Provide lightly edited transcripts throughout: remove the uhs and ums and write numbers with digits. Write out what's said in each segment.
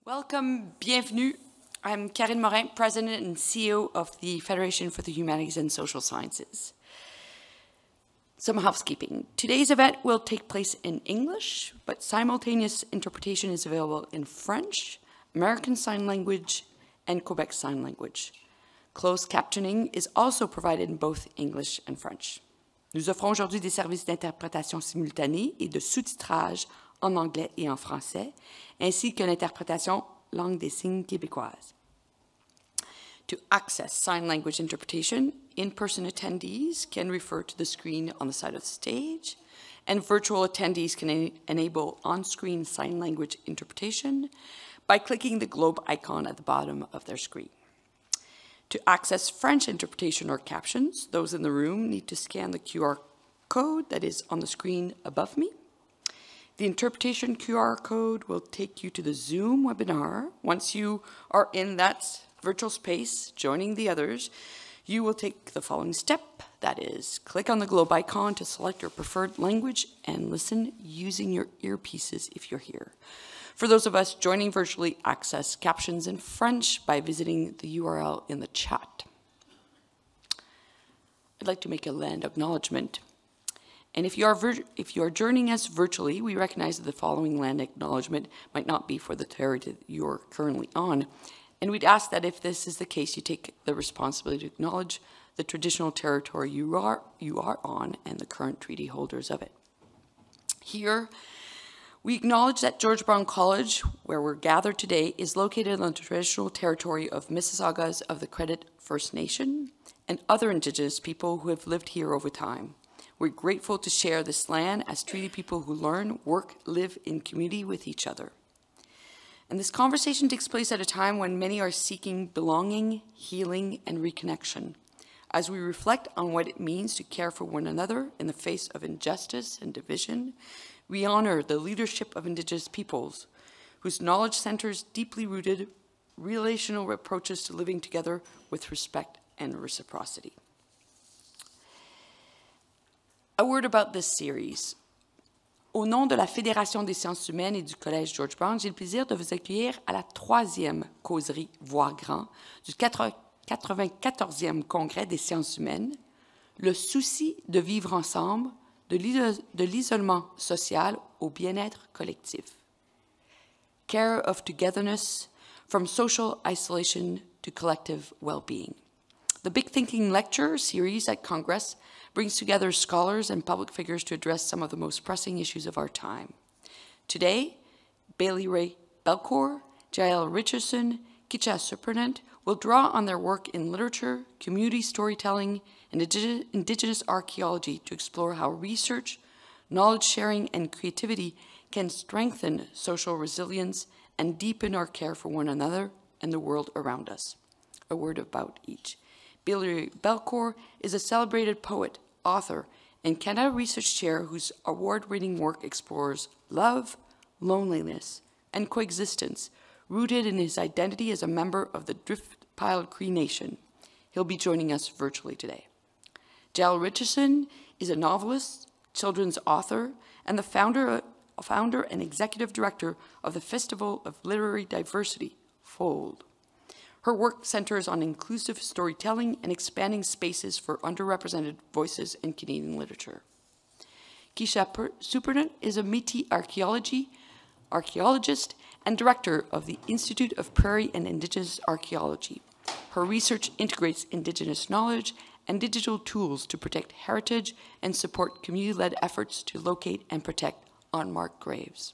Welcome, bienvenue. I'm Karine Morin, President and CEO of the Federation for the Humanities and Social Sciences. Some housekeeping. Today's event will take place in English, but simultaneous interpretation is available in French, American Sign Language, and Quebec Sign Language. Closed captioning is also provided in both English and French. Nous offrons aujourd'hui des services d'interprétation simultanée et de sous-titrage en anglais et en français, ainsi que l'interprétation langue des signes québécoise. To access sign language interpretation, in-person attendees can refer to the screen on the side of the stage, and virtual attendees can enable on-screen sign language interpretation by clicking the globe icon at the bottom of their screen. To access French interpretation or captions, those in the room need to scan the QR code that is on the screen above me. The interpretation QR code will take you to the Zoom webinar. Once you are in that virtual space, joining the others, you will take the following step. That is, click on the globe icon to select your preferred language and listen using your earpieces if you're here. For those of us joining virtually, access captions in French by visiting the URL in the chat. I'd like to make a land acknowledgement. And if you are joining us virtually, we recognize that the following land acknowledgement might not be for the territory that you're currently on. And we'd ask that if this is the case, you take the responsibility to acknowledge the traditional territory you are on and the current treaty holders of it. Here, we acknowledge that George Brown College, where we're gathered today, is located on the traditional territory of Mississaugas of the Credit First Nation and other Indigenous people who have lived here over time. We're grateful to share this land as treaty people who learn, work, live in community with each other. And this conversation takes place at a time when many are seeking belonging, healing, and reconnection. As we reflect on what it means to care for one another in the face of injustice and division, we honor the leadership of Indigenous peoples, whose knowledge centers deeply rooted relational approaches to living together with respect and reciprocity. A word about this series. Au nom de la Fédération des sciences humaines et du Collège George Brown, j'ai le plaisir de vous accueillir à la 3e causerie Voir Grand du 94e Congrès des sciences humaines, le souci de vivre ensemble, de l'isolement social au bien-être collectif. Care of togetherness, from social isolation to collective well-being. The Big Thinking Lecture series at Congress brings together scholars and public figures to address some of the most pressing issues of our time. Today, Bailey Ray Belcourt, Jael Richardson, Kicha Supernant will draw on their work in literature, community storytelling, and indigenous archaeology to explore how research, knowledge sharing, and creativity can strengthen social resilience and deepen our care for one another and the world around us. A word about each. Bailey Belcourt is a celebrated poet, author, and Canada Research Chair whose award-winning work explores love, loneliness, and coexistence, rooted in his identity as a member of the Driftpile Cree Nation. He'll be joining us virtually today. Jael Richardson is a novelist, children's author, and the founder and executive director of the Festival of Literary Diversity, Fold. Her work centers on inclusive storytelling and expanding spaces for underrepresented voices in Canadian literature. Keisha Supernant is a Métis archaeologist and director of the Institute of Prairie and Indigenous Archaeology. Her research integrates Indigenous knowledge and digital tools to protect heritage and support community-led efforts to locate and protect unmarked graves.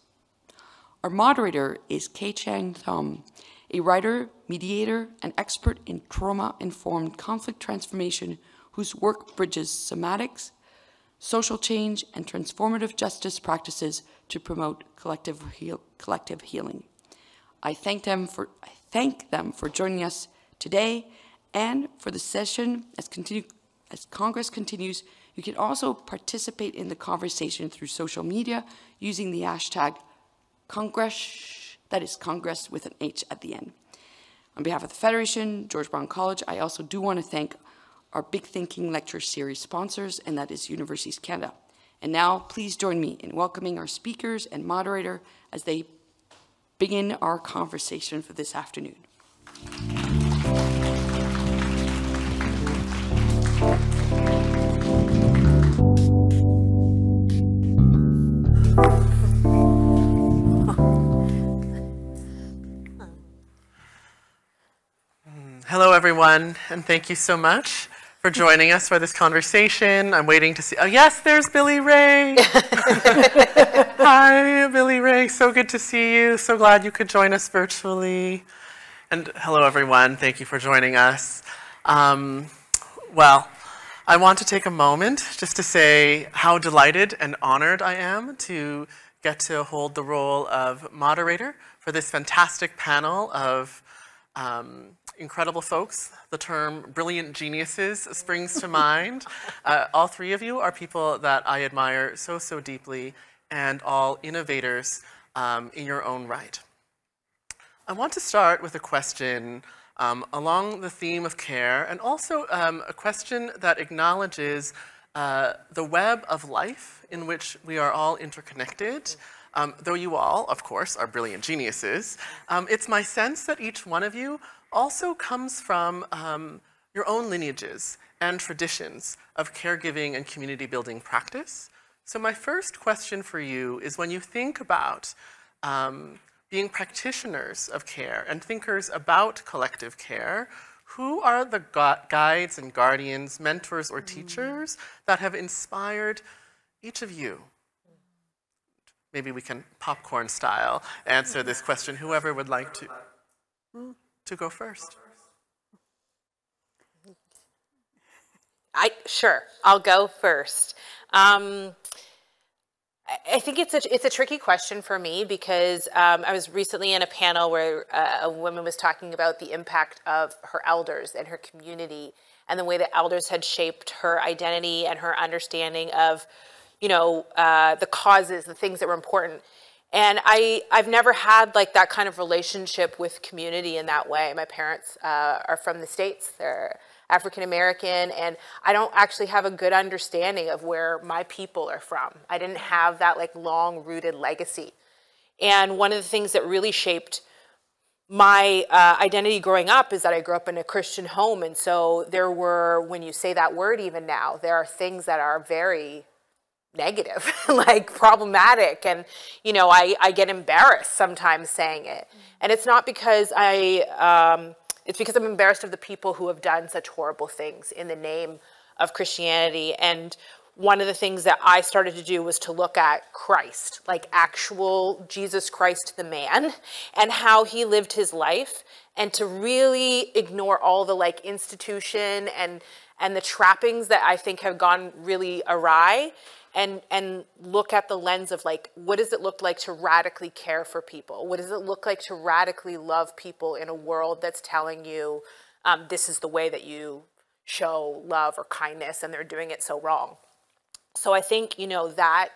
Our moderator is Kay Chang Thom, a writer, mediator, and expert in trauma-informed conflict transformation whose work bridges somatics, social change, and transformative justice practices to promote collective healing. I thank them for joining us today and for the session. As Congress continues, you can also participate in the conversation through social media using the hashtag Congress. That is Congress with an H at the end. On behalf of the Federation, George Brown College, I also do want to thank our Big Thinking Lecture Series sponsors, and that is Universities Canada. And now, please join me in welcoming our speakers and moderator as they begin our conversation for this afternoon. Hello, everyone, and thank you so much for joining us for this conversation. I'm waiting to see, oh yes, there's Billy Ray. Hi, Billy Ray, so good to see you. So glad you could join us virtually. And hello, everyone, thank you for joining us. Well, I want to take a moment just to say how delighted and honored I am to get to hold the role of moderator for this fantastic panel of incredible folks. The term brilliant geniuses springs to mind. All three of you are people that I admire so, so deeply, and all innovators in your own right. I want to start with a question along the theme of care, and also a question that acknowledges the web of life in which we are all interconnected. Though you all, of course, are brilliant geniuses, it's my sense that each one of you also comes from your own lineages and traditions of caregiving and community building practice. So my first question for you is, when you think about being practitioners of care and thinkers about collective care, who are the guides and guardians, mentors, or teachers that have inspired each of you? Maybe we can popcorn style answer this question. Whoever would like to go first. Sure, I'll go first. I think it's a tricky question for me because I was recently in a panel where a woman was talking about the impact of her elders and her community and the way that elders had shaped her identity and her understanding of, you know, the causes, the things that were important. And I've never had like that kind of relationship with community in that way. My parents are from the States. They're African American, and I don't actually have a good understanding of where my people are from. I didn't have that like long-rooted legacy. And one of the things that really shaped my identity growing up is that I grew up in a Christian home. And so there were, when you say that word even now, there are things that are very negative, like problematic. And, you know, I get embarrassed sometimes saying it. And it's not because it's because I'm embarrassed of the people who have done such horrible things in the name of Christianity. And one of the things that I started to do was to look at Christ, like actual Jesus Christ, the man, and how he lived his life, and to really ignore all the like institution and the trappings that I think have gone really awry, and look at the lens of like, what does it look like to radically care for people? What does it look like to radically love people in a world that's telling you this is the way that you show love or kindness, and they're doing it so wrong? So I think, you know, that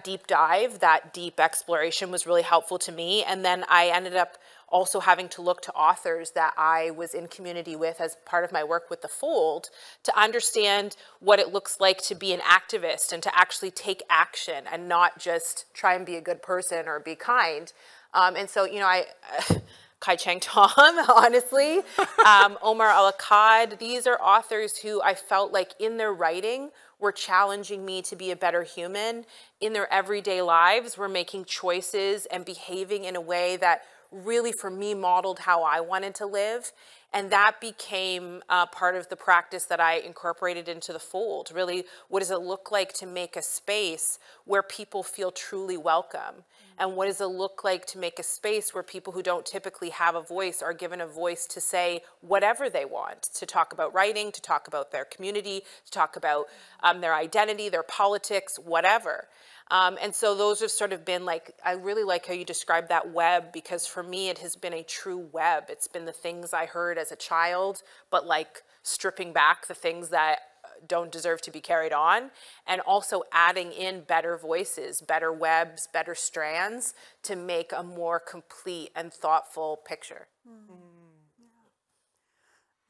deep dive, that deep exploration was really helpful to me. And then I ended up also having to look to authors that I was in community with as part of my work with The Fold to understand what it looks like to be an activist and to actually take action and not just try and be a good person or be kind. And so, you know, Kai Cheng Tom, honestly, Omar Al-Akkad, these are authors who I felt like in their writing were challenging me to be a better human. In their everyday lives, were making choices and behaving in a way that really, for me, modeled how I wanted to live. And that became part of the practice that I incorporated into The Fold. Really, what does it look like to make a space where people feel truly welcome? And what does it look like to make a space where people who don't typically have a voice are given a voice to say whatever they want, to talk about writing, to talk about their community, to talk about their identity, their politics, whatever. And so those have sort of been like, I really like how you described that web, because for me it has been a true web. It's been the things I heard as a child, but like stripping back the things that don't deserve to be carried on, and also adding in better voices, better webs, better strands to make a more complete and thoughtful picture. Mm-hmm. Yeah.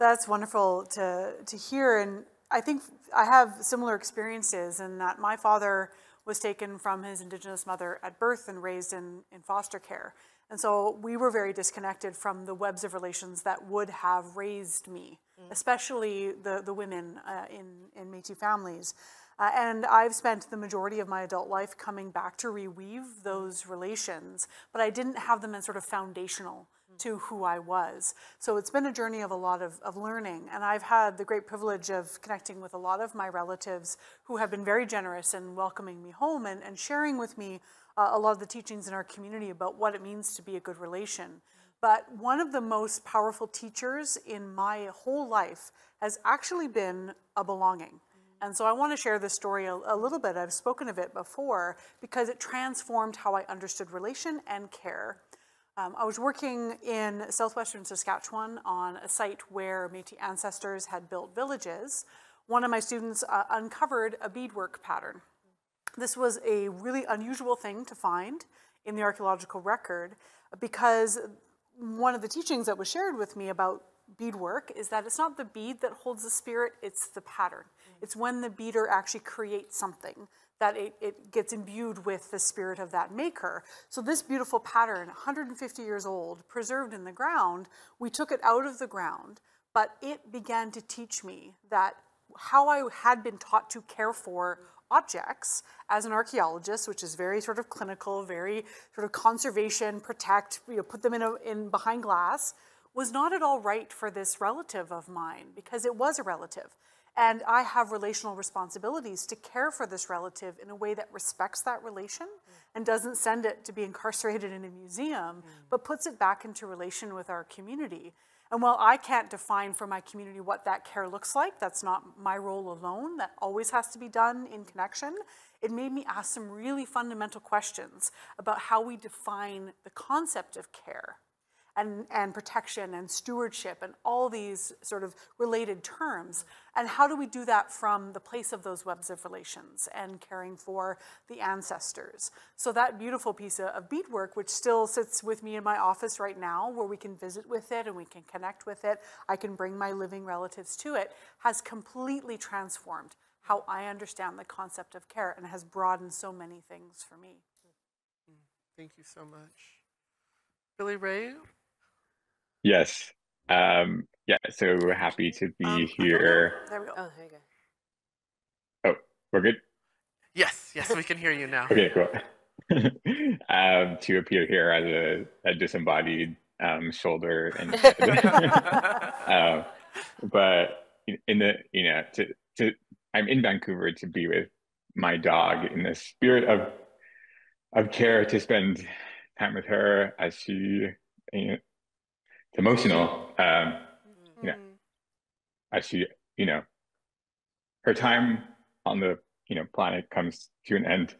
That's wonderful to hear. And I think I have similar experiences in that my father was taken from his Indigenous mother at birth and raised in foster care. And so we were very disconnected from the webs of relations that would have raised me, especially the women in Métis families. And I've spent the majority of my adult life coming back to reweave those relations, but I didn't have them as sort of foundational to who I was. So it's been a journey of a lot of learning, and I've had the great privilege of connecting with a lot of my relatives who have been very generous in welcoming me home and sharing with me a lot of the teachings in our community about what it means to be a good relation. But one of the most powerful teachers in my whole life has actually been a belonging. And so I want to share this story a little bit. I've spoken of it before because it transformed how I understood relation and care. I was working in southwestern Saskatchewan on a site where Métis ancestors had built villages. One of my students uncovered a beadwork pattern. This was a really unusual thing to find in the archaeological record because one of the teachings that was shared with me about beadwork is that it's not the bead that holds the spirit, it's the pattern. It's when the beader actually creates something that it gets imbued with the spirit of that maker. So this beautiful pattern, 150 years old, preserved in the ground, we took it out of the ground, but it began to teach me that how I had been taught to care for objects as an archaeologist, which is very sort of clinical, very sort of conservation, protect, put them in behind glass, was not at all right for this relative of mine because it was a relative. And I have relational responsibilities to care for this relative in a way that respects that relation and doesn't send it to be incarcerated in a museum, but puts it back into relation with our community. And while I can't define for my community what that care looks like, that's not my role alone, that always has to be done in connection, it made me ask some really fundamental questions about how we define the concept of care and protection and stewardship and all these sort of related terms. And how do we do that from the place of those webs of relations and caring for the ancestors? So that beautiful piece of beadwork, which still sits with me in my office right now, where we can visit with it and we can connect with it, I can bring my living relatives to it, has completely transformed how I understand the concept of care and has broadened so many things for me. Thank you so much. Billy Ray? Yes. Yeah, so we're happy to be here. There we go. Oh, there you go. Oh, we're good? Yes, we can hear you now. Okay, cool. To appear here as a disembodied shoulder and head. But in the, I'm in Vancouver to be with my dog in the spirit of care, to spend time with her as she, it's emotional, as she, her time on the, planet comes to an end.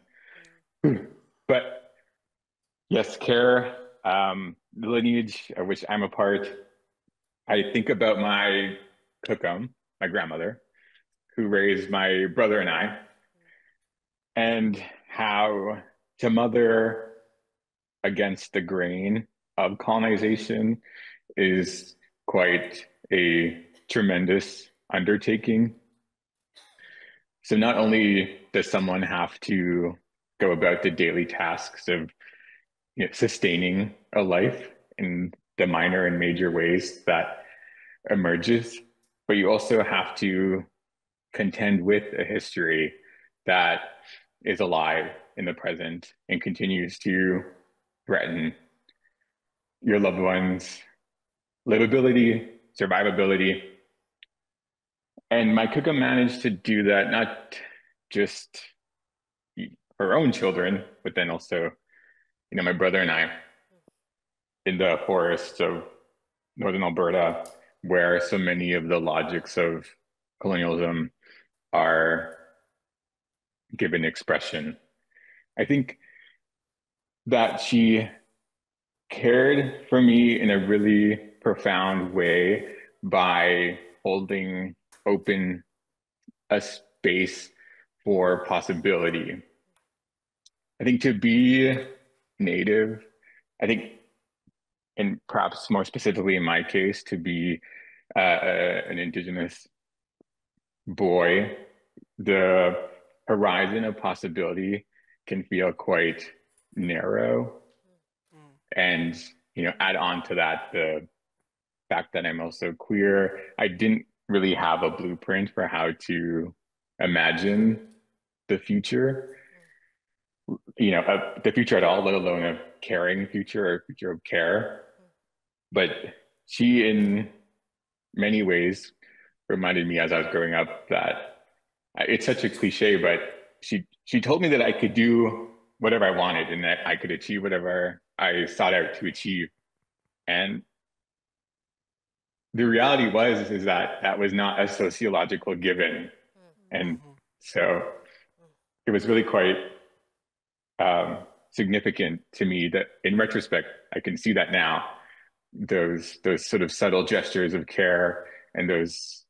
But yes, care, the lineage of which I'm a part, I think about my kukum, my grandmother, who raised my brother and I, and how to mother against the grain of colonization is quite a tremendous undertaking. So not only does someone have to go about the daily tasks of sustaining a life in the minor and major ways that emerges, but you also have to contend with a history that is alive in the present and continues to threaten your loved ones' livability, survivability. And my kukum managed to do that, not just her own children, but then also, my brother and I in the forests of northern Alberta, where so many of the logics of colonialism are given expression. I think that she cared for me in a really profound way by holding open a space for possibility. I think to be Native, and perhaps more specifically in my case, to be an Indigenous boy, the horizon of possibility can feel quite narrow And, add on to that the fact that I'm also queer. I didn't really have a blueprint for how to imagine the future, the future at all, let alone a caring future or a future of care. But she, in many ways, reminded me as I was growing up that it's such a cliche, but she told me that I could do whatever I wanted and that I could achieve whatever I sought out to achieve. And the reality is that was not a sociological given. And so it was really quite significant to me that in retrospect, I can see that now, those sort of subtle gestures of care and those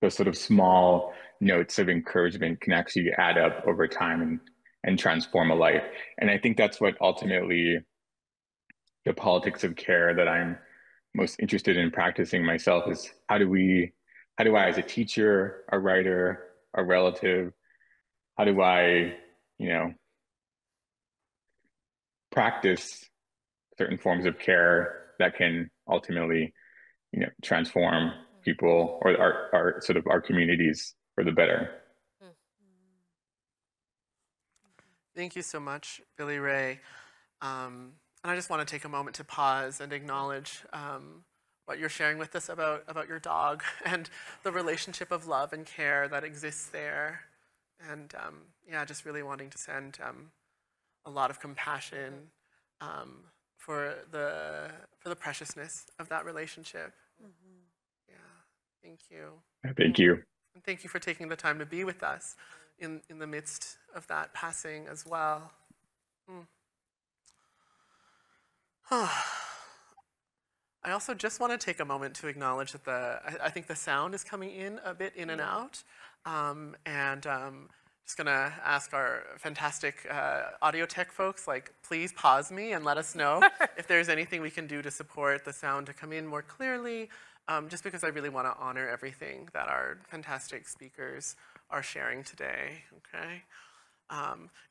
sort of small notes of encouragement can actually add up over time and transform a life. And I think that's what ultimately the politics of care that I'm most interested in practicing myself is how do I, as a teacher, a writer, a relative, how do I, practice certain forms of care that can ultimately, transform people or our sort of our communities for the better. Thank you so much, Billy Ray. And I just want to take a moment to pause and acknowledge what you're sharing with us about your dog and the relationship of love and care that exists there. And yeah, just really wanting to send a lot of compassion for the preciousness of that relationship. Yeah, thank you. Thank you. And thank you for taking the time to be with us in the midst of that passing as well. I also just want to take a moment to acknowledge that I think the sound is coming in a bit in and out. Just gonna ask our fantastic audio tech folks, please pause me and let us know if there's anything we can do to support the sound to come in more clearly, just because I really want to honor everything that our fantastic speakers are sharing today, okay?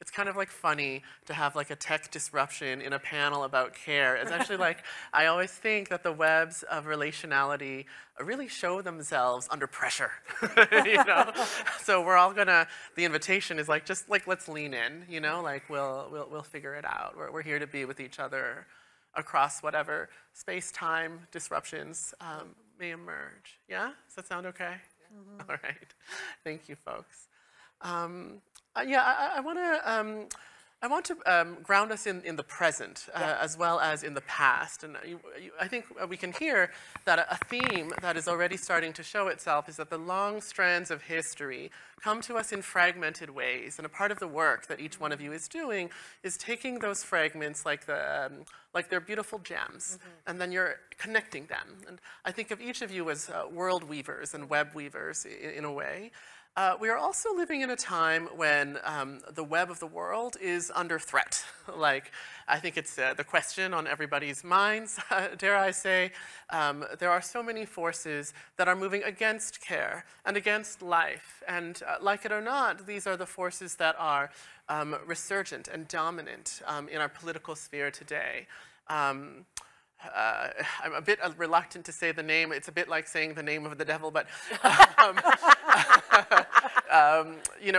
It's kind of funny to have a tech disruption in a panel about care. It's actually I always think that the webs of relationality really show themselves under pressure, So we're all gonna, the invitation is just let's lean in, we'll figure it out. We're here to be with each other across whatever space-time disruptions may emerge. Yeah, does that sound okay? All right, thank you, folks. Yeah, I want to ground us in the present as well as in the past. And I think we can hear that a theme that is already starting to show itself is that the long strands of history come to us in fragmented ways. And a part of the work that each one of you is doing is taking those fragments like they're beautiful gems, and then you're connecting them. And I think of each of you as world weavers and web weavers in a way. We are also living in a time when the web of the world is under threat. I think it's the question on everybody's minds, dare I say. There are so many forces that are moving against care and against life. And like it or not, these are the forces that are resurgent and dominant in our political sphere today. I'm a bit reluctant to say the name. It's a bit like saying the name of the devil, but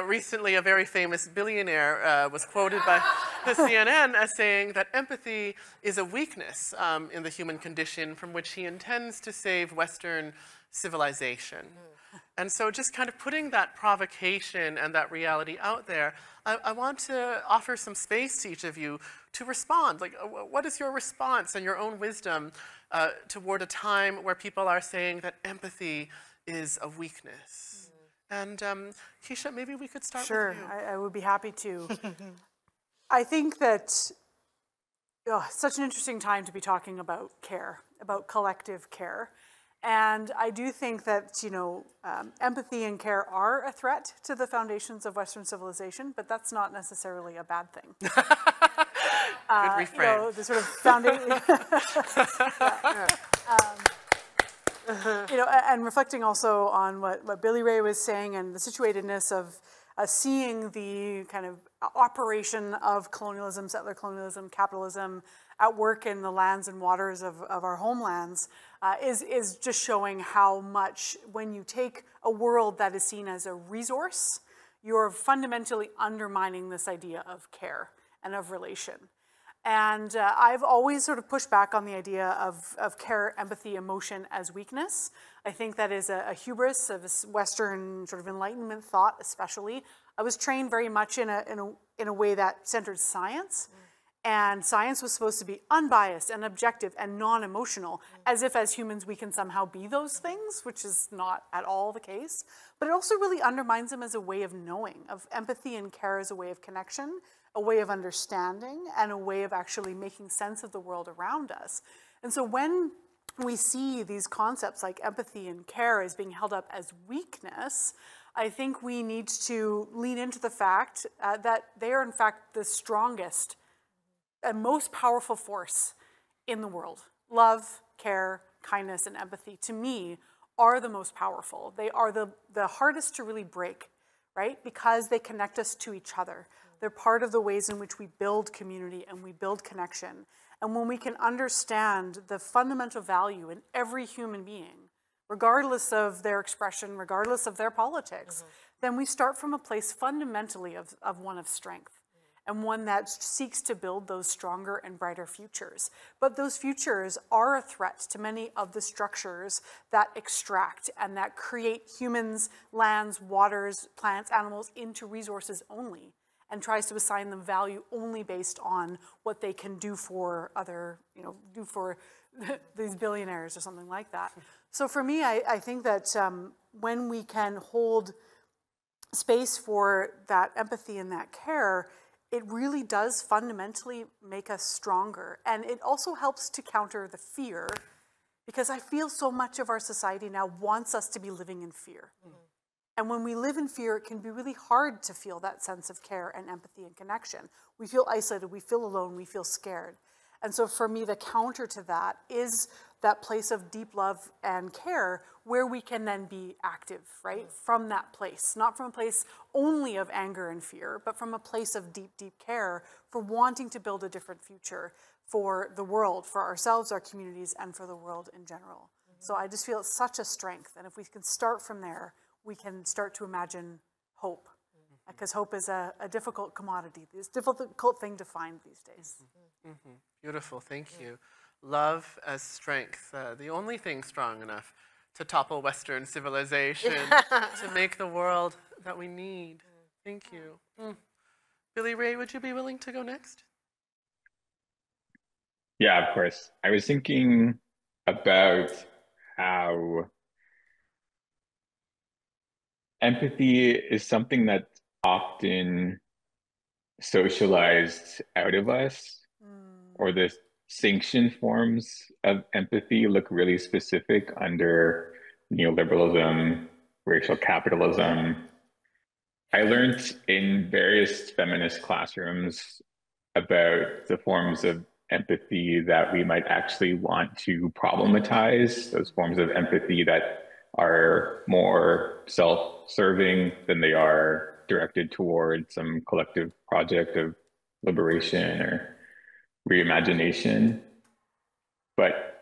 recently a very famous billionaire was quoted by the CNN as saying that empathy is a weakness in the human condition from which he intends to save Western civilization. And so just kind of putting that provocation and that reality out there, I want to offer some space to each of you to respond. What is your response and your own wisdom toward a time where people are saying that empathy is a weakness? And Keisha, maybe we could start with you. Sure, I would be happy to. I think that it's such an interesting time to be talking about care, about collective care. And I do think that, empathy and care are a threat to the foundations of Western civilization, but that's not necessarily a bad thing. Good reframe. The sort of foundation. And reflecting also on what Billy Ray was saying and the situatedness of seeing the kind of operation of colonialism, settler colonialism, capitalism at work in the lands and waters of our homelands is just showing how much, when you take a world that is seen as a resource, you're fundamentally undermining this idea of care and of relation. And I've always sort of pushed back on the idea of care, empathy, emotion as weakness. I think that is a hubris of Western sort of Enlightenment thought, especially. I was trained very much in a way that centered science. And science was supposed to be unbiased and objective and non-emotional, as if as humans we can somehow be those things, which is not at all the case. But it also really undermines them as a way of knowing, of empathy and care as a way of connection, a way of understanding, and a way of actually making sense of the world around us. And so when we see these concepts like empathy and care as being held up as weakness, I think we need to lean into the fact that they are in fact the strongest and most powerful force in the world. Love, care, kindness, and empathy, to me, are the most powerful. They are the hardest to really break, right? Because they connect us to each other. They're part of the ways in which we build community and we build connection. And when we can understand the fundamental value in every human being, regardless of their expression, regardless of their politics, then we start from a place fundamentally of one of strength, and one that seeks to build those stronger and brighter futures. But those futures are a threat to many of the structures that extract and that create humans, lands, waters, plants, animals into resources only, and tries to assign them value only based on what they can do for other, do for these billionaires or something like that. So for me, I think that when we can hold space for that empathy and that care, it really does fundamentally make us stronger. And it also helps to counter the fear, because I feel so much of our society now wants us to be living in fear. And when we live in fear, it can be really hard to feel that sense of care and empathy and connection. We feel isolated, we feel alone, we feel scared. And so for me, the counter to that is that place of deep love and care where we can then be active, right? From that place, not from a place only of anger and fear, but from a place of deep, deep care for wanting to build a different future for the world, for ourselves, our communities, and for the world in general. So I just feel it's such a strength. And if we can start from there, we can start to imagine hope. Because hope is a difficult commodity. It's a difficult thing to find these days. Beautiful, thank you. Love as strength, the only thing strong enough to topple Western civilization, to make the world that we need. Thank you. Billy Ray, would you be willing to go next? Yeah, of course. I was thinking about how empathy is something that's often socialized out of us, or the sanction forms of empathy look really specific under neoliberalism, racial capitalism. I learned in various feminist classrooms about the forms of empathy that we might actually want to problematize, those forms of empathy that are more self-serving than they are directed towards some collective project of liberation or reimagination. But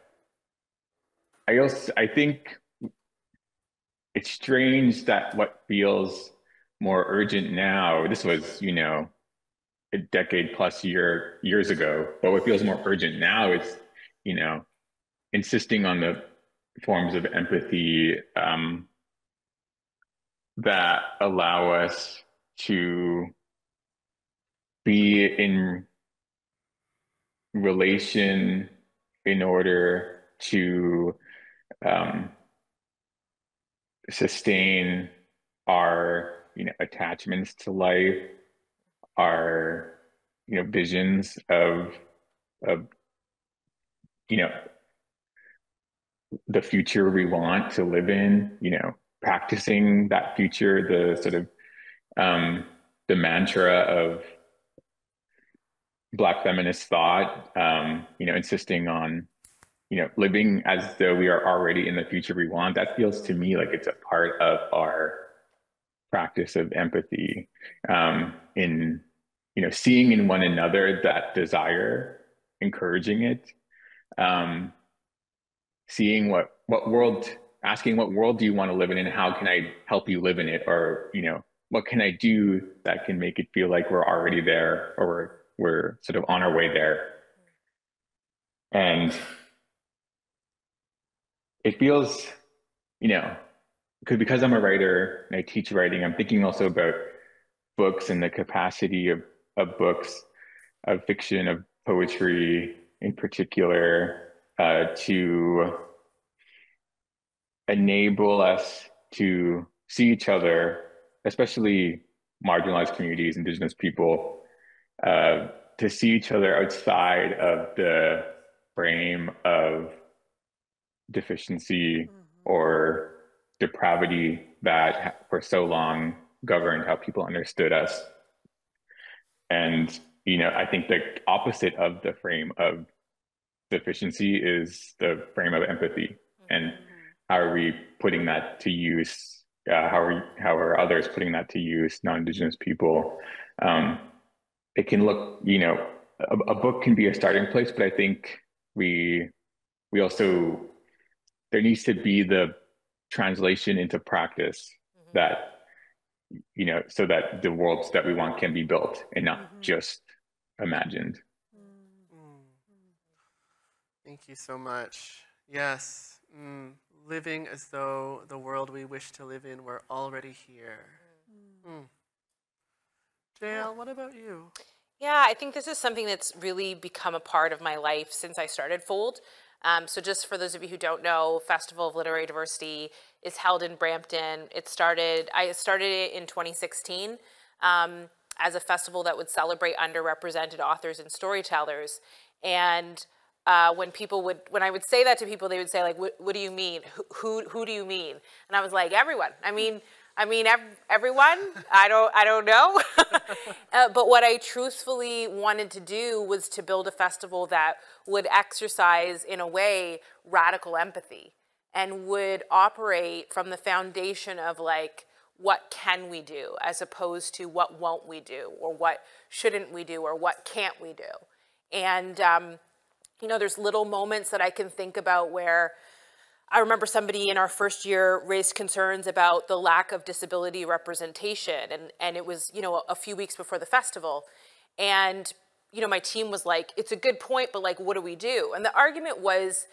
I think it's strange that what feels more urgent now, this was, a decade plus years ago, but what feels more urgent now is, insisting on the forms of empathy that allow us to be in relation in order to sustain our attachments to life, our visions of the future we want to live in, practicing that future, the sort of the mantra of Black feminist thought, insisting on, living as though we are already in the future we want. That feels to me like it's a part of our practice of empathy, in, seeing in one another that desire, encouraging it, seeing asking what world do you want to live in and how can I help you live in it? Or, what can I do that can make it feel like we're already there, or we're sort of on our way there? And it feels, because I'm a writer and I teach writing, I'm thinking also about books and the capacity of books, of fiction, of poetry in particular, to enable us to see each other, especially marginalized communities, Indigenous people, to see each other outside of the frame of deficiency or depravity that for so long governed how people understood us. And, I think the opposite of the frame of deficiency is the frame of empathy. And how are we putting that to use? How are others putting that to use, non-Indigenous people? It can look, a book can be a starting place, but I think we also, there needs to be the translation into practice that, so that the worlds that we want can be built and not just imagined. Thank you so much. Yes, living as though the world we wish to live in were already here. JL, what about you? Yeah, I think this is something that's really become a part of my life since I started Fold. So just for those of you who don't know, Festival of Literary Diversity is held in Brampton. I started it in 2016 as a festival that would celebrate underrepresented authors and storytellers. And when I would say that to people, they would say, like, what do you mean? Who do you mean? And I was like, everyone. I mean, everyone. I don't know. But what I truthfully wanted to do was to build a festival that would exercise, in a way, radical empathy, and would operate from the foundation of, like, what can we do, as opposed to what won't we do, or what shouldn't we do, or what can't we do. And there's little moments that I can think about where I remember somebody in our first year raised concerns about the lack of disability representation, and it was, a few weeks before the festival. And, my team was like, it's a good point, but, like, what do we do? And the argument was,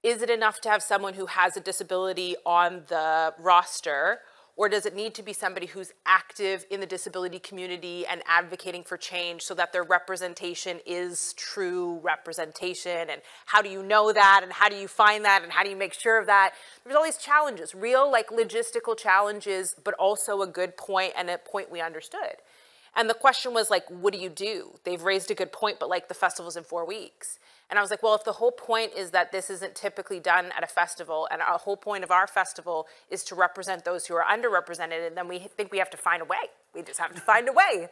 is it enough to have someone who has a disability on the roster, or does it need to be somebody who's active in the disability community and advocating for change so that their representation is true representation? And how do you know that? And how do you find that? And how do you make sure of that? There's all these challenges, real, like, logistical challenges, but also a good point, and a point we understood. And the question was, like, what do you do? They've raised a good point, but, like, the festival's in 4 weeks. And I was like, well, if the whole point is that this isn't typically done at a festival, and our whole point of our festival is to represent those who are underrepresented, and then we think we have to find a way. We just have to find a way.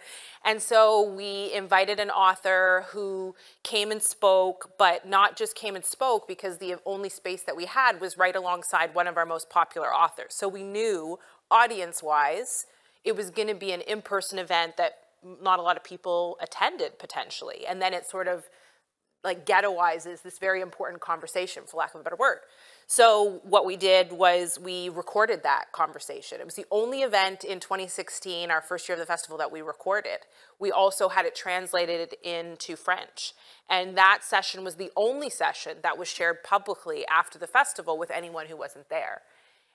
And so we invited an author who came and spoke, but not just came and spoke, because the only space that we had was right alongside one of our most popular authors. So we knew, audience-wise, it was going to be an in-person event that not a lot of people attended, potentially. And then it sort of, like, ghettoizes this very important conversation, for lack of a better word. So what we did was we recorded that conversation. It was the only event in 2016, our first year of the festival, that we recorded. We also had it translated into French. And that session was the only session that was shared publicly after the festival with anyone who wasn't there.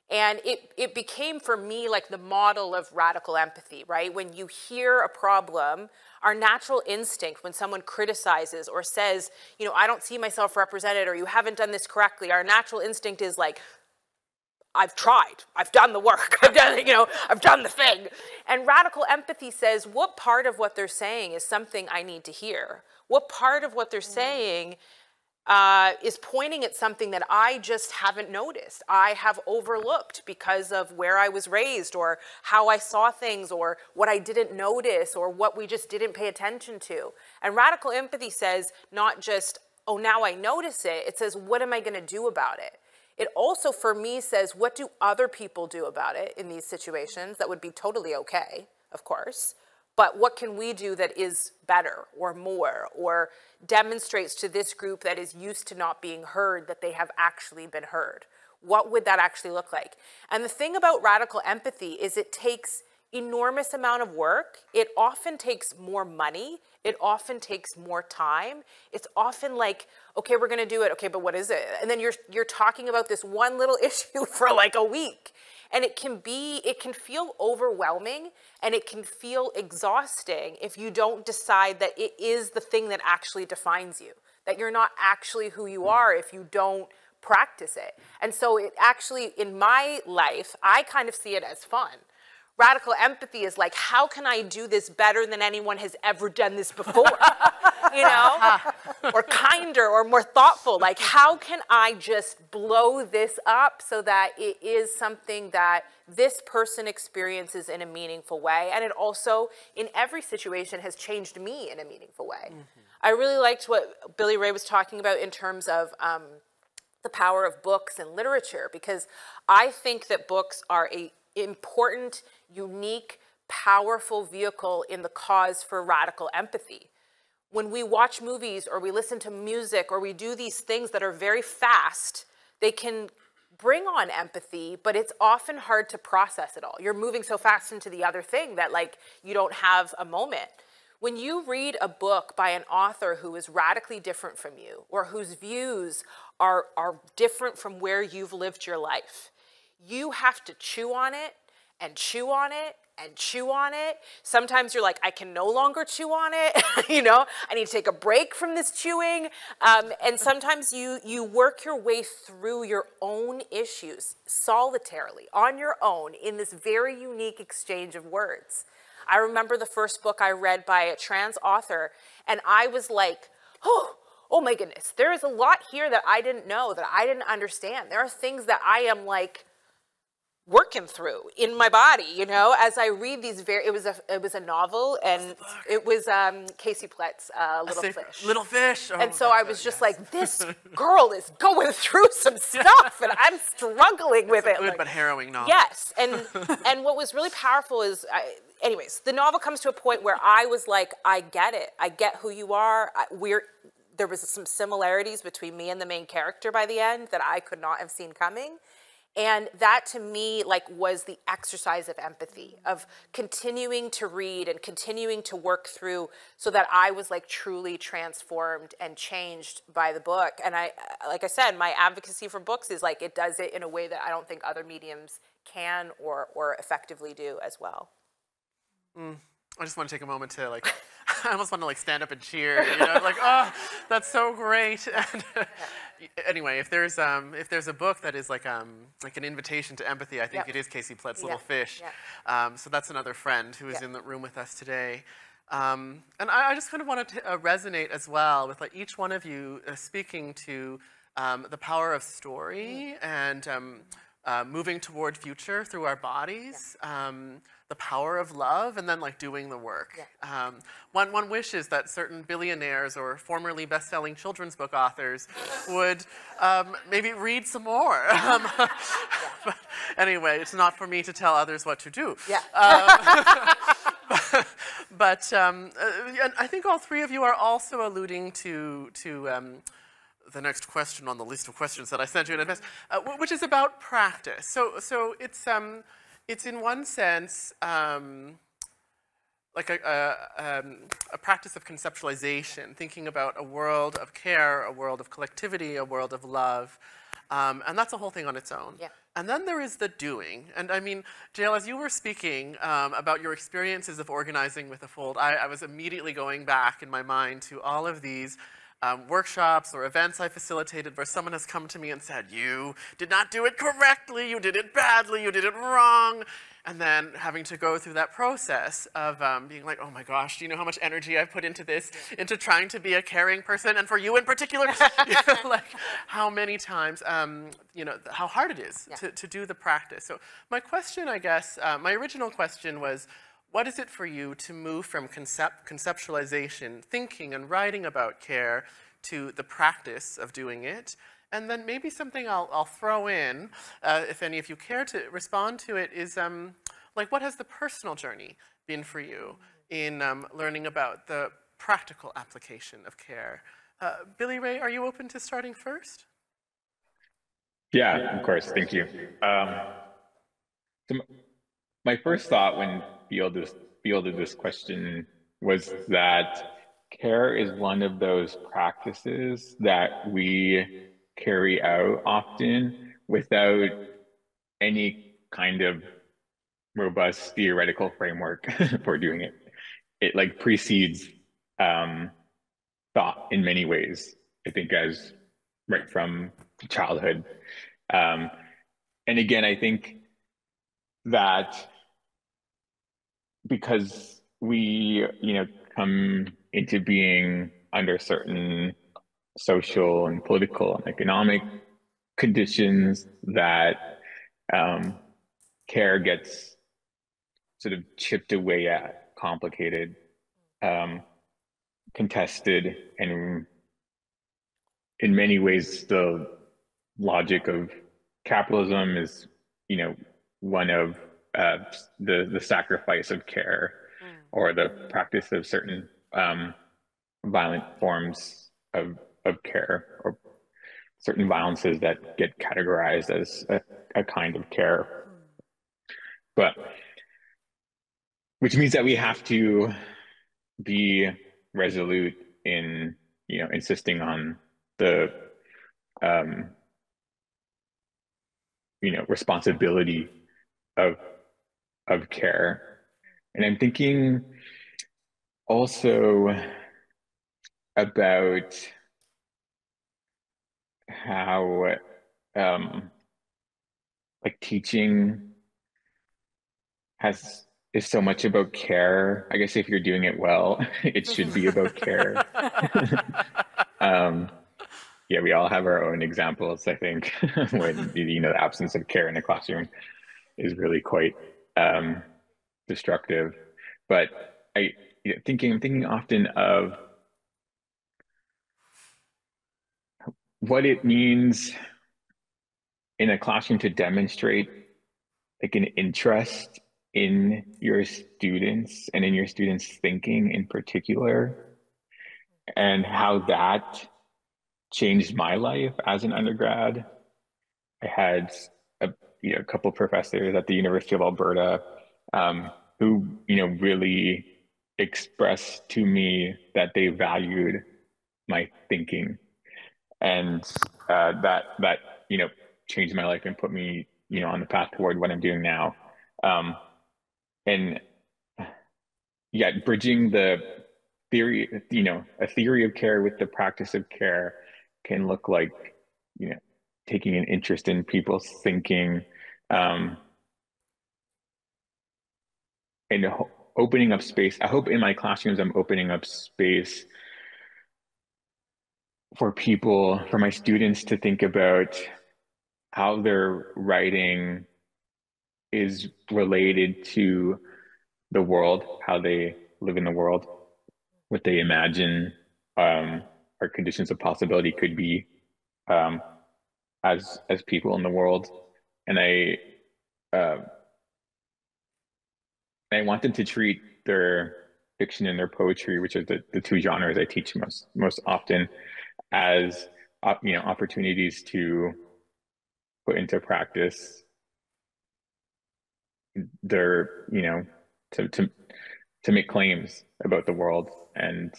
And it became, for me, like the model of radical empathy, right? When you hear a problem, our natural instinct when someone criticizes or says, I don't see myself represented, or you haven't done this correctly, our natural instinct is like, I've tried, I've done the work, I've done the thing. And radical empathy says, what part of what they're saying is something I need to hear? What part of what they're saying is pointing at something that I just haven't noticed, I have overlooked because of where I was raised, or how I saw things, or what I didn't notice, or what we just didn't pay attention to. And radical empathy says not just, oh, now I notice it. It says, what am I going to do about it? It also, for me, says, what do other people do about it in these situations? That would be totally okay, of course. But what can we do that is better or more, or demonstrates to this group that is used to not being heard that they have actually been heard? What would that actually look like? And the thing about radical empathy is it takes enormous amount of work. It often takes more money. It often takes more time. It's often like, okay, we're going to do it. Okay, but what is it? And then you're talking about this one little issue for like a week. And it can feel overwhelming, and it can feel exhausting if you don't decide that it is the thing that actually defines you, that you're not actually who you are if you don't practice it. And so it actually, in my life, I kind of see it as fun. Radical empathy is like, how can I do this better than anyone has ever done this before? You know? Or kinder or more thoughtful. Like, how can I just blow this up so that it is something that this person experiences in a meaningful way? And it also, in every situation, has changed me in a meaningful way. I really liked what Billy Ray was talking about in terms of the power of books and literature, because I think that books are a important, unique, powerful vehicle in the cause for radical empathy. When we watch movies or we listen to music or we do these things that are very fast, they can bring on empathy, but it's often hard to process it all. You're moving so fast into the other thing that like you don't have a moment. When you read a book by an author who is radically different from you, or whose views are different from where you've lived your life, you have to chew on it and chew on it and chew on it. Sometimes you're like, I can no longer chew on it. You know, I need to take a break from this chewing. And sometimes you work your way through your own issues solitarily, on your own, in this very unique exchange of words. I remember the first book I read by a trans author, and I was like, oh my goodness, there is a lot here that I didn't know, that I didn't understand. There are things that I am like working through in my body, you know, as I read these it was a novel, and it was Casey Plett's Little Fish. Little Fish. Oh, and so I was just like, this girl is going through some stuff, and I'm struggling with it. Good like, but harrowing novel. Yes, and what was really powerful is, anyways, the novel comes to a point where I was like, I get it. I get who you are. There was some similarities between me and the main character by the end that I could not have seen coming. And that to me like was the exercise of empathy, of continuing to read and continuing to work through so that I was like truly transformed and changed by the book. And like I said, my advocacy for books is like, it does it in a way that I don't think other mediums can or effectively do as well. I just want to take a moment to like, I almost want to like stand up and cheer, you know, like, oh, that's so great. And anyway, if there's a book that is like an invitation to empathy, I think it is Casey Plett's Little Fish. So that's another friend who is in the room with us today. And I just kind of wanted to resonate as well with like each one of you speaking to the power of story and moving toward future through our bodies. The power of love, and then like doing the work. One wishes that certain billionaires or formerly best-selling children's book authors would maybe read some more. But anyway, it's not for me to tell others what to do. But and I think all three of you are also alluding to the next question on the list of questions that I sent you in advance, which is about practice. So it's in one sense like a practice of conceptualization, thinking about a world of care, a world of collectivity, a world of love, and that's a whole thing on its own. And then there is the doing. And I mean, Jael, as you were speaking about your experiences of organizing with the Fold, I was immediately going back in my mind to all of these workshops or events I facilitated where someone has come to me and said, you did not do it correctly, you did it badly, you did it wrong. And then having to go through that process of being like, oh my gosh, do you know how much energy I've put into this, into trying to be a caring person, and for you in particular, like how many times, you know, how hard it is to do the practice. So my question, I guess, my original question was, what is it for you to move from conceptualization, thinking and writing about care, to the practice of doing it? And then maybe something I'll throw in, if any of you care to respond to it, is like, what has the personal journey been for you in learning about the practical application of care? Billy Ray, are you open to starting first? Yeah, of course. Thank you. So my first thought when fielded this question was that care is one of those practices that we carry out often without any kind of robust theoretical framework for doing it. It like precedes thought in many ways, I think, as right from childhood. And again, I think that because we, come into being under certain social and political and economic conditions, that care gets sort of chipped away at, complicated, contested, and in many ways the logic of capitalism is, one of the sacrifice of care, or the practice of certain violent forms of care, or certain violences that get categorized as a kind of care. But which means that we have to be resolute in, insisting on the responsibility of care. And I'm thinking also about how like teaching is so much about care. I guess if you're doing it well, it should be about care. Yeah, we all have our own examples, I think, when, the absence of care in the classroom is really quite destructive. But I'm thinking often of what it means in a classroom to demonstrate like an interest in your students and in your students' thinking in particular, and how that changed my life as an undergrad. I had a couple of professors at the University of Alberta who really expressed to me that they valued my thinking, and that changed my life and put me on the path toward what I'm doing now. And yeah, bridging the theory, a theory of care with the practice of care can look like, taking an interest in people's thinking, and opening up space. I hope in my classrooms, I'm opening up space for my students to think about how their writing is related to the world, how they live in the world, what they imagine our conditions of possibility could be as people in the world. And I want them to treat their fiction and their poetry, which are the two genres I teach most often, as opportunities to put into practice their to make claims about the world. And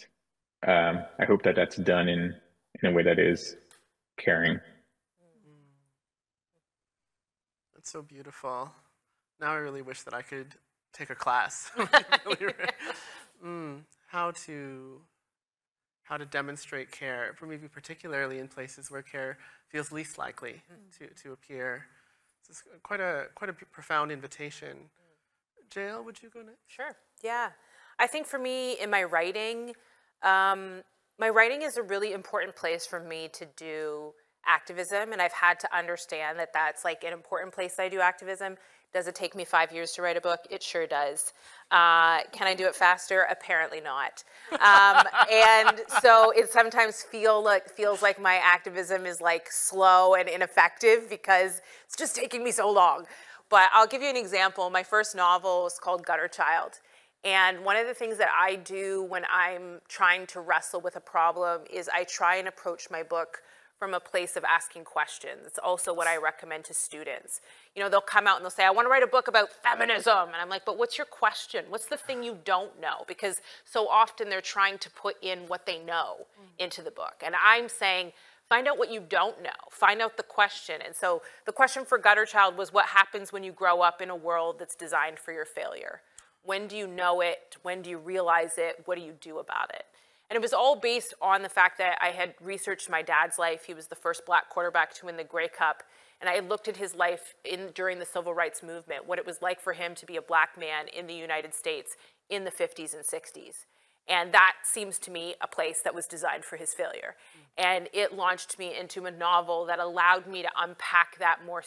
I hope that that's done in a way that is caring. That's so beautiful. Now I really wish that I could take a class. How to demonstrate care, for maybe particularly in places where care feels least likely to appear. It's quite a profound invitation. Jael, would you go next? Sure. Yeah. I think for me, in my writing is a really important place for me to do activism, and I've had to understand that that's like an important place I do activism. Does it take me 5 years to write a book? It sure does. Can I do it faster? Apparently not. And so it sometimes feels like my activism is like slow and ineffective because it's just taking me so long. But I'll give you an example. My first novel was called Gutter Child. And one of the things that I do when I'm trying to wrestle with a problem is I try and approach my book from a place of asking questions. It's also what I recommend to students. You know, they'll come out and they'll say, I want to write a book about feminism. And I'm like, but what's your question? What's the thing you don't know? Because so often they're trying to put in what they know into the book. And I'm saying, find out what you don't know. Find out the question. And so the question for Gutter Child was, what happens when you grow up in a world that's designed for your failure? When do you know it? When do you realize it? What do you do about it? And it was all based on the fact that I had researched my dad's life. He was the first black quarterback to win the Grey Cup. And I had looked at his life during the civil rights movement, what it was like for him to be a black man in the United States in the 50s and 60s. And that seems to me a place that was designed for his failure. And it launched me into a novel that allowed me to unpack that more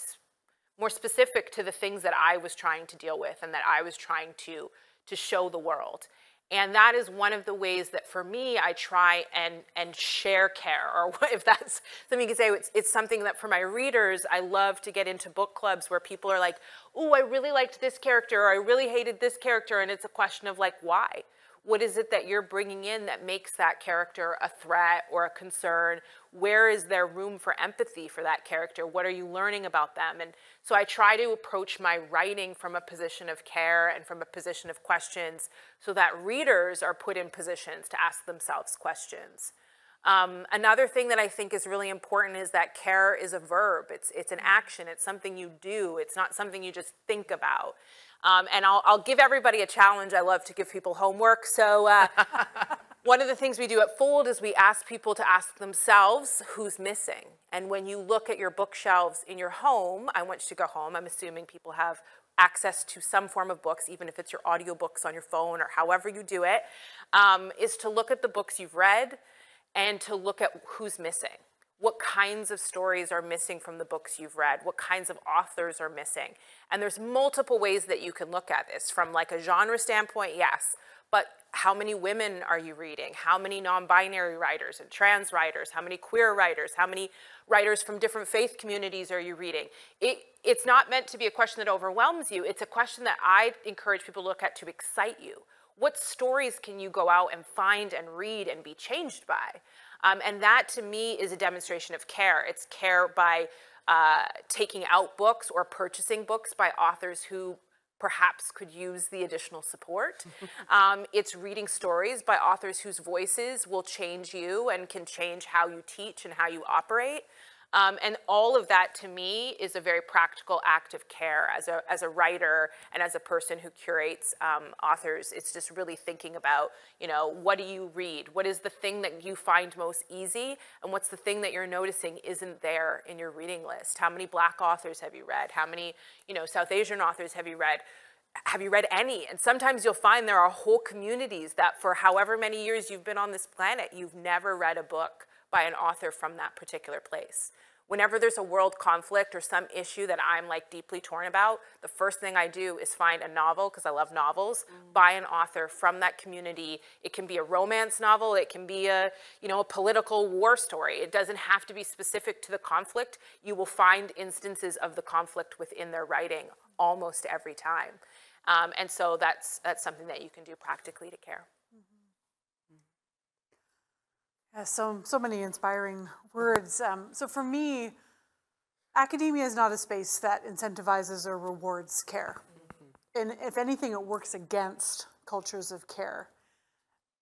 specific to the things that I was trying to deal with and that I was trying to show the world. And that is one of the ways that for me, I try and share care, or if that's something you could say, it's something that for my readers, I love to get into book clubs where people are like, oh, I really liked this character, or I really hated this character, and it's a question of like, why? What is it that you're bringing in that makes that character a threat or a concern? Where is there room for empathy for that character? What are you learning about them? And so I try to approach my writing from a position of care and from a position of questions so that readers are put in positions to ask themselves questions. Another thing that I think is really important is that care is a verb. It's an action. It's something you do. It's not something you just think about. And I'll give everybody a challenge. I love to give people homework. So one of the things we do at Fold is we ask people to ask themselves who's missing. And when you look at your bookshelves in your home, I want you to go home. I'm assuming people have access to some form of books, even if it's your audiobooks on your phone or however you do it, is to look at the books you've read and to look at who's missing. What kinds of stories are missing from the books you've read? What kinds of authors are missing? And there's multiple ways that you can look at this. From like a genre standpoint, yes, but how many women are you reading? How many non-binary writers and trans writers? How many queer writers? How many writers from different faith communities are you reading? It's not meant to be a question that overwhelms you. It's a question that I encourage people to look at to excite you. What stories can you go out and find and read and be changed by? And that, to me, is a demonstration of care. It's care by taking out books or purchasing books by authors who perhaps could use the additional support. It's reading stories by authors whose voices will change you and can change how you teach and how you operate. And all of that, to me, is a very practical act of care as a writer and as a person who curates authors. It's just really thinking about, you know, what do you read? What is the thing that you find most easy? And what's the thing that you're noticing isn't there in your reading list? How many Black authors have you read? How many, you know, South Asian authors have you read? Have you read any? And sometimes you'll find there are whole communities that for however many years you've been on this planet, you've never read a book by an author from that particular place. Whenever there's a world conflict or some issue that I'm like deeply torn about, the first thing I do is find a novel, because I love novels, by an author from that community. It can be a romance novel, it can be a, you know, a political war story. It doesn't have to be specific to the conflict. You will find instances of the conflict within their writing almost every time. And so that's something that you can do practically to care. Yeah, so many inspiring words. So for me, academia is not a space that incentivizes or rewards care. And if anything, it works against cultures of care.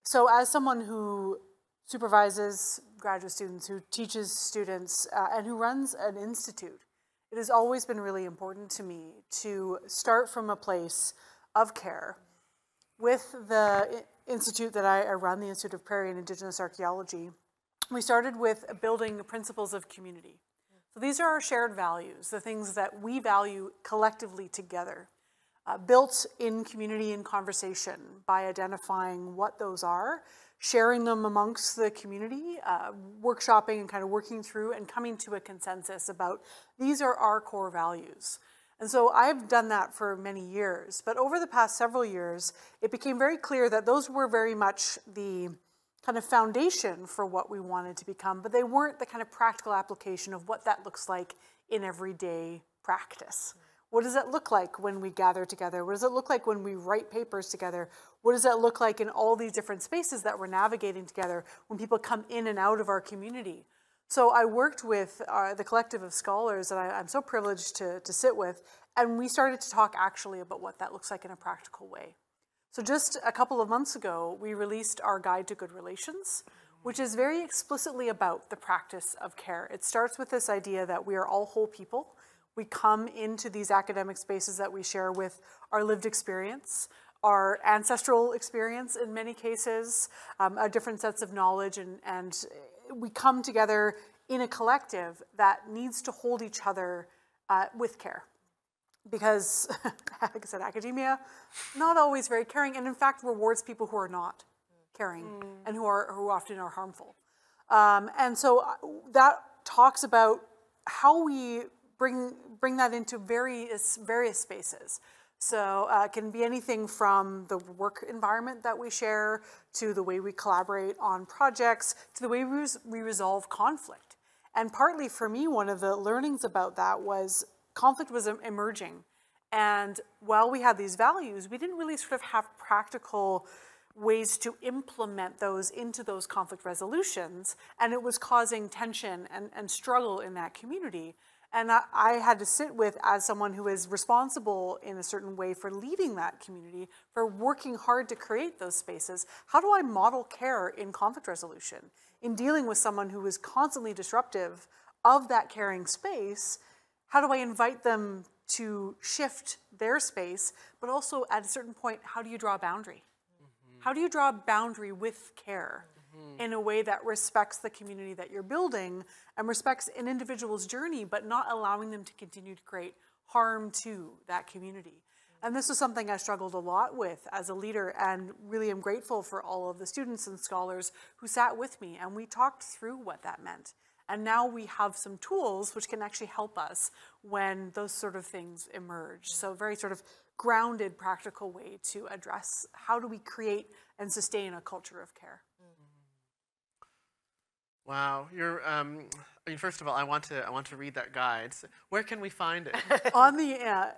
So as someone who supervises graduate students, who teaches students, and who runs an institute, it has always been really important to me to start from a place of care. With the institute that I run, the Institute of Prairie and Indigenous Archaeology, we started with building the principles of community. So these are our shared values, the things that we value collectively together. built in community and conversation by identifying what those are, sharing them amongst the community, workshopping and kind of working through and coming to a consensus about these are our core values. And so I've done that for many years, but over the past several years, it became very clear that those were very much the kind of foundation for what we wanted to become, but they weren't the kind of practical application of what that looks like in everyday practice. What does it look like when we gather together? What does it look like when we write papers together? What does that look like in all these different spaces that we're navigating together when people come in and out of our community? So I worked with the collective of scholars that I'm so privileged to sit with, and we started to talk actually about what that looks like in a practical way. So just a couple of months ago, we released our Guide to Good Relations, which is very explicitly about the practice of care. It starts with this idea that we are all whole people. We come into these academic spaces that we share with our lived experience, our ancestral experience in many cases, our different sets of knowledge, and we come together in a collective that needs to hold each other with care. Because, like I said, academia, not always very caring, and in fact rewards people who are not caring and who often are harmful. And so that talks about how we bring that into various spaces. So it can be anything from the work environment that we share, to the way we collaborate on projects, to the way we resolve conflict. And partly for me, one of the learnings about that was conflict was emerging. And while we had these values, we didn't really sort of have practical ways to implement those into those conflict resolutions. And it was causing tension and struggle in that community. And I had to sit with, as someone who is responsible in a certain way for leading that community, for working hard to create those spaces, how do I model care in conflict resolution? In dealing with someone who is constantly disruptive of that caring space, how do I invite them to shift their space, but also at a certain point, how do you draw a boundary? How do you draw a boundary with care in a way that respects the community that you're building and respects an individual's journey, but not allowing them to continue to create harm to that community? And this is something I struggled a lot with as a leader, and really am grateful for all of the students and scholars who sat with me, and we talked through what that meant. And now we have some tools which can actually help us when those sort of things emerge. So very sort of grounded, practical way to address how do we create and sustain a culture of care. Wow, you're. I mean, first of all, I want to read that guide. So where can we find it? On the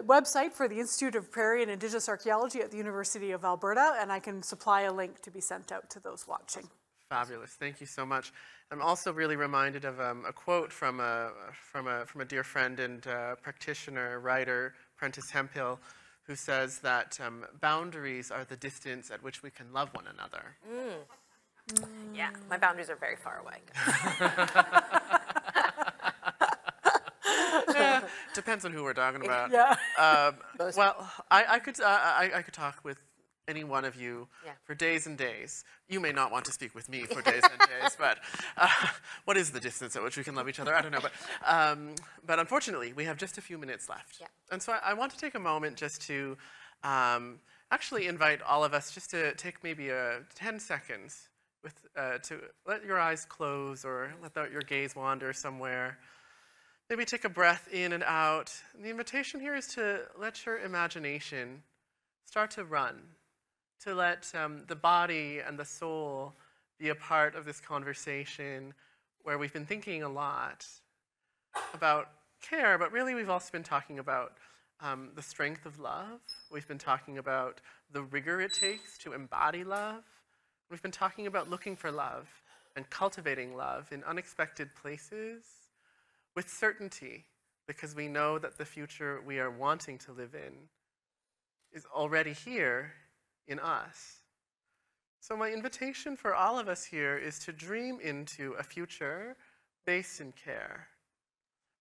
website for the Institute of Prairie and Indigenous Archaeology at the University of Alberta, and I can supply a link to be sent out to those watching. Fabulous, thank you so much. I'm also really reminded of a quote from a dear friend and practitioner, writer, Prentice Hemphill, who says that boundaries are the distance at which we can love one another. Yeah, my boundaries are very far away. Depends on who we're talking about. Yeah. Well, I could talk with any one of you for days and days. You may not want to speak with me for days and days, but what is the distance at which we can love each other? I don't know, but unfortunately, we have just a few minutes left. Yeah. And so I want to take a moment just to actually invite all of us just to take maybe 10 seconds to let your eyes close or let your gaze wander somewhere. Maybe take a breath in and out. And the invitation here is to let your imagination start to run, to let the body and the soul be a part of this conversation where we've been thinking a lot about care, but really we've also been talking about the strength of love. We've been talking about the rigor it takes to embody love. We've been talking about looking for love and cultivating love in unexpected places with certainty, because we know that the future we are wanting to live in is already here in us. So my invitation for all of us here is to dream into a future based in care,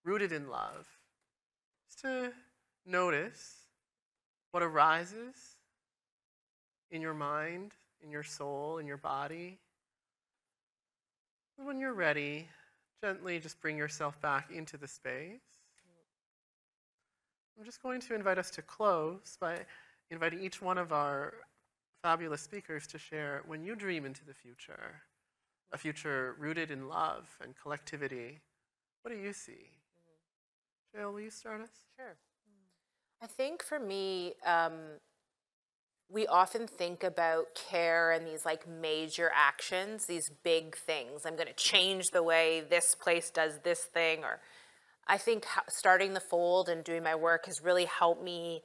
rooted in love. Just to notice what arises in your mind, in your soul, in your body. And when you're ready, gently just bring yourself back into the space. I'm just going to invite us to close by inviting each one of our fabulous speakers to share, when you dream into the future, a future rooted in love and collectivity, what do you see? Jill, will you start us? Sure. I think for me, we often think about care and these like major actions, these big things. I'm going to change the way this place does this thing. Or I think starting the Fold and doing my work has really helped me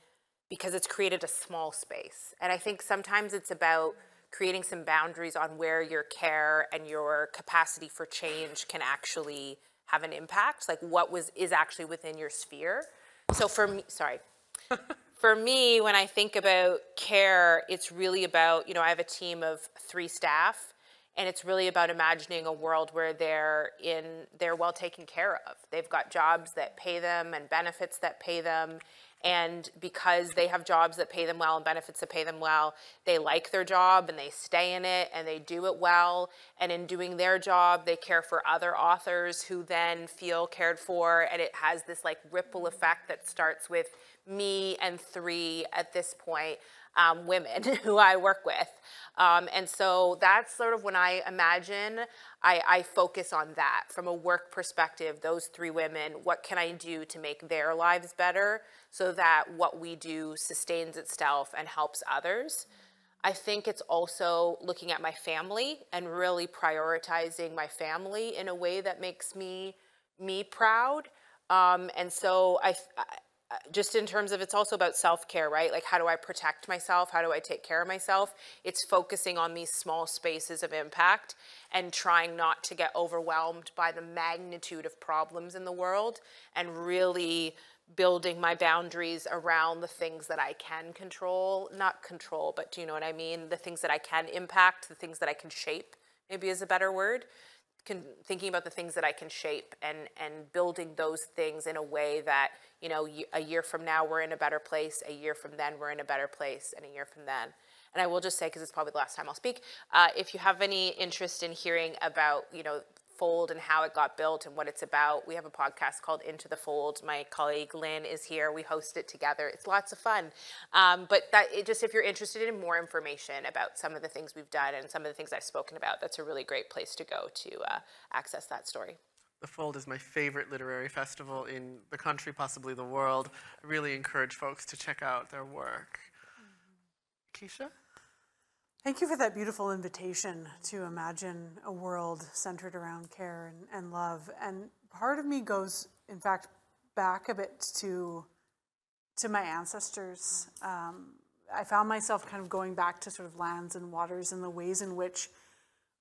because it's created a small space. And I think sometimes it's about creating some boundaries on where your care and your capacity for change can actually have an impact, like what is actually within your sphere. So for me, for me, when I think about care, it's really about, I have a team of 3 staff, and it's really about imagining a world where they're well taken care of. They've got jobs that pay them and benefits that pay them. And because they have jobs that pay them well and benefits that pay them well, they like their job and they stay in it and they do it well. And in doing their job, they care for other authors who then feel cared for. And it has this like ripple effect that starts with me and 3 at this point, women who I work with. And so that's sort of when I imagine, I focus on that from a work perspective, those 3 women, what can I do to make their lives better so that what we do sustains itself and helps others. I think it's also looking at my family and really prioritizing my family in a way that makes me proud. And so just in terms of, it's also about self-care, right? Like, how do I protect myself? How do I take care of myself? It's focusing on these small spaces of impact and trying not to get overwhelmed by the magnitude of problems in the world, and really building my boundaries around the things that I can control, not control, but do you know what I mean? The things that I can impact, the things that I can shape, maybe is a better word. Thinking about the things that I can shape and building those things in a way that, a year from now we're in a better place, a year from then we're in a better place, and a year from then. And I will just say, because it's probably the last time I'll speak, if you have any interest in hearing about, Fold and how it got built and what it's about, we have a podcast called Into the Fold. My colleague Lynn is here. We host it together. It's lots of fun. But if you're interested in more information about some of the things we've done and some of the things I've spoken about, that's a really great place to go to access that story. The Fold is my favorite literary festival in the country, possibly the world. I really encourage folks to check out their work. Keisha? Thank you for that beautiful invitation to imagine a world centered around care and love. And part of me goes, in fact, back a bit to my ancestors. I found myself kind of going back to sort of lands and waters and the ways in which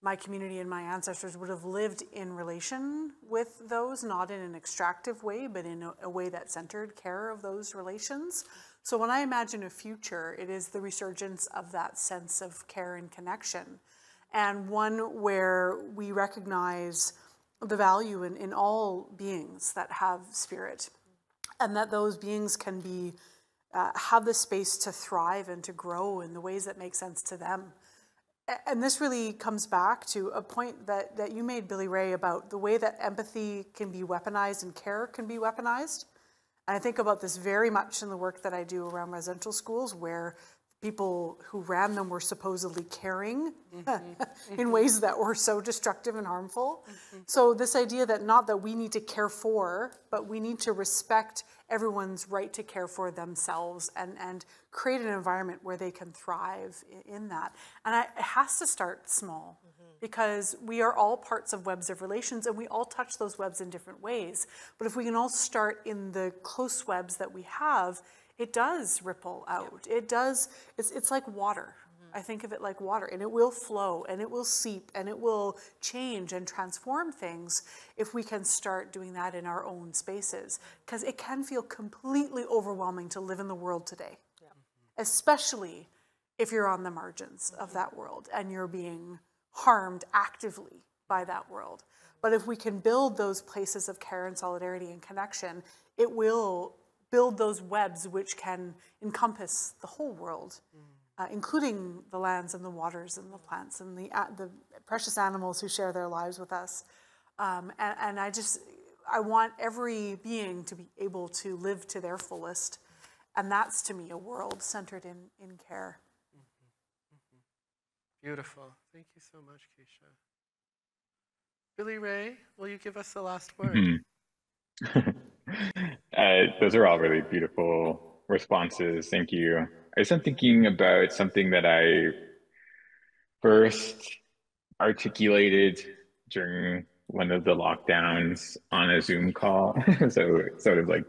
my community and my ancestors would have lived in relation with those, not in an extractive way, but in a way that centered care of those relations. So when I imagine a future, it is the resurgence of that sense of care and connection, and one where we recognize the value in all beings that have spirit, and that those beings can be have the space to thrive and to grow in the ways that make sense to them. And this really comes back to a point that you made, Billy Ray, about the way that empathy can be weaponized and care can be weaponized. And I think about this very much in the work that I do around residential schools, where people who ran them were supposedly caring in ways that were so destructive and harmful. So this idea that not that we need to care for, but we need to respect everyone's right to care for themselves and create an environment where they can thrive in that. And it has to start small, because we are all parts of webs of relations and we all touch those webs in different ways. But if we can all start in the close webs that we have, it does ripple out. It does, it's like water. I think of it like water, and it will flow and it will seep and it will change and transform things if we can start doing that in our own spaces. Because it can feel completely overwhelming to live in the world today, especially if you're on the margins of that world and you're being harmed actively by that world. But if we can build those places of care and solidarity and connection, it will build those webs which can encompass the whole world, including the lands and the waters and the plants and the precious animals who share their lives with us. And I want every being to be able to live to their fullest. And that's, to me, a world centered in care. Beautiful. Thank you so much, Keisha. Billy Ray, will you give us the last word? Those are all really beautiful responses. Thank you. I was thinking about something that I first articulated during one of the lockdowns on a Zoom call. So sort of like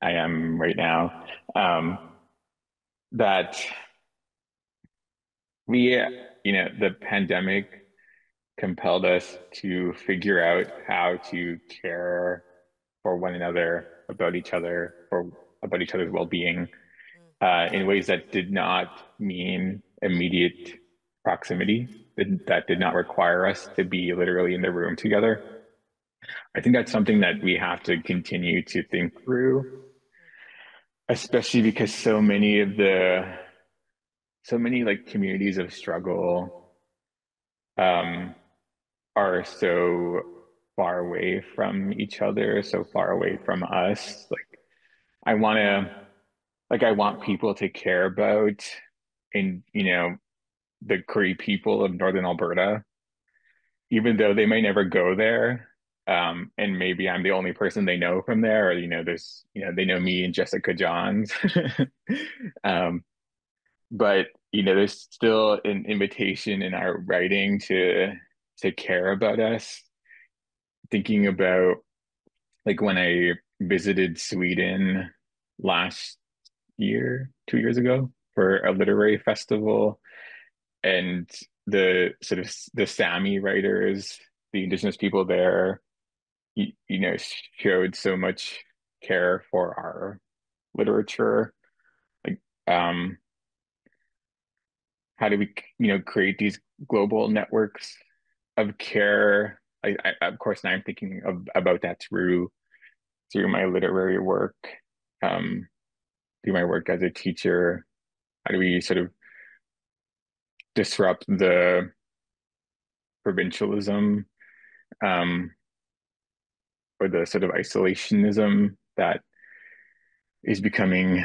I am right now. That the pandemic compelled us to figure out how to care for one another, about each other, about each other's well-being, in ways that did not mean immediate proximity, that did not require us to be literally in the room together. I think that's something that we have to continue to think through, especially because so many like communities of struggle are so far away from each other, so far away from us. Like I want people to care about the Cree people of Northern Alberta, even though they may never go there. And maybe I'm the only person they know from there, or they know me and Jessica Johns. But there's still an invitation in our writing to care about us. Thinking about like when I visited Sweden last year, 2 years ago, for a literary festival, and the sort of the Sami writers, the indigenous people there, showed so much care for our literature. Like, how do we, create these global networks of care? Of course, now I'm thinking about that through my literary work, um, through my work as a teacher. How do we sort of disrupt the provincialism, um, or the sort of isolationism that is becoming,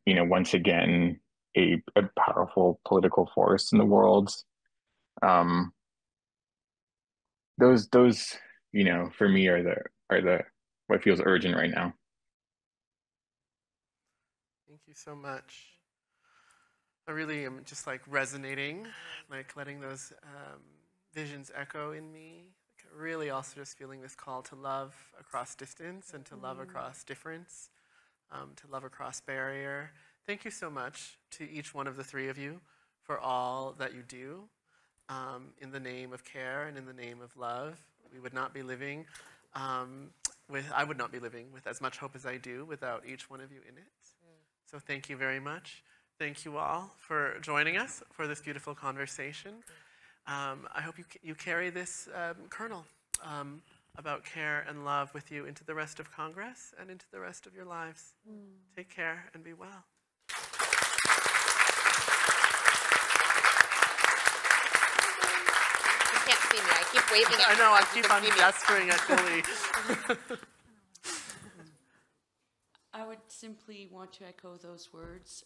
once again, a powerful political force in the world? Um, those, for me are the what feels urgent right now. Thank you so much. I really am just like resonating, like letting those visions echo in me. Really also just feeling this call to love across distance and to love across difference, to love across barrier. Thank you so much to each one of the three of you for all that you do in the name of care and in the name of love. We would not be living I would not be living with as much hope as I do without each one of you in it. So thank you very much. Thank you all for joining us for this beautiful conversation. I hope you carry this kernel about care and love with you into the rest of Congress and into the rest of your lives. Take care and be well. You can't see me. I keep waving at you. I know, I keep on gesturing at Billy. I would simply want to echo those words.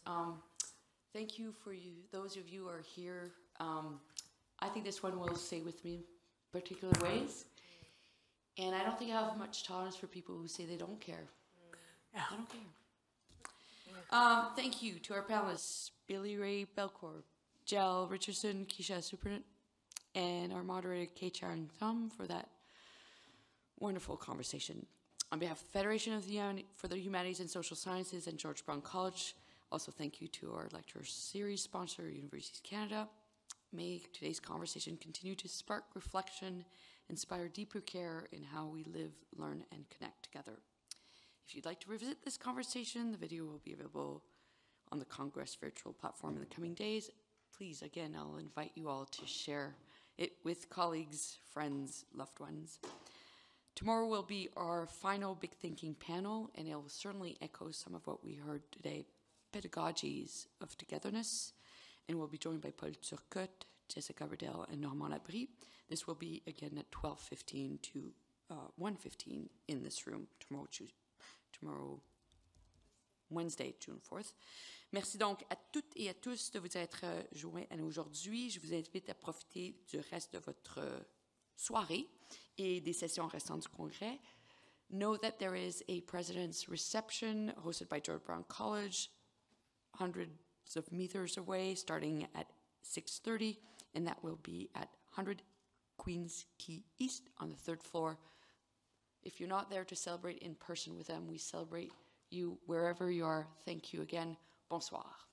Thank you for those of you who are here. I think this one will stay with me in particular ways. And I don't think I have much tolerance for people who say they don't care. Yeah. I don't care. Thank you to our panelists, Billy Ray Belcourt, Jel Richardson, Keisha Supernet, and our moderator, Kay Chang Thum, for that wonderful conversation. On behalf of the Federation for the Humanities and Social Sciences and George Brown College, also thank you to our lecture series sponsor, Universities Canada. May today's conversation continue to spark reflection, inspire deeper care in how we live, learn, and connect together. If you'd like to revisit this conversation, the video will be available on the Congress virtual platform in the coming days. Please, again, I'll invite you all to share it with colleagues, friends, loved ones. Tomorrow will be our final Big Thinking panel, and it will certainly echo some of what we heard today, pedagogies of togetherness, and we'll be joined by Paul Turcotte, Jessica Riddell, and Normand Labrie. This will be again at 12:15 to 1:15 in this room tomorrow, Wednesday, June 4th. Merci donc à toutes et à tous de vous être joints à nous aujourd'hui. Je vous invite à profiter du reste de votre soirée et des sessions restantes du congrès. Know that there is a president's reception hosted by George Brown College, hundreds of meters away, starting at 6:30, and that will be at 100 Queens Quay East on the 3rd floor. If you're not there to celebrate in person with them, we celebrate you wherever you are. Thank you again. Bonsoir.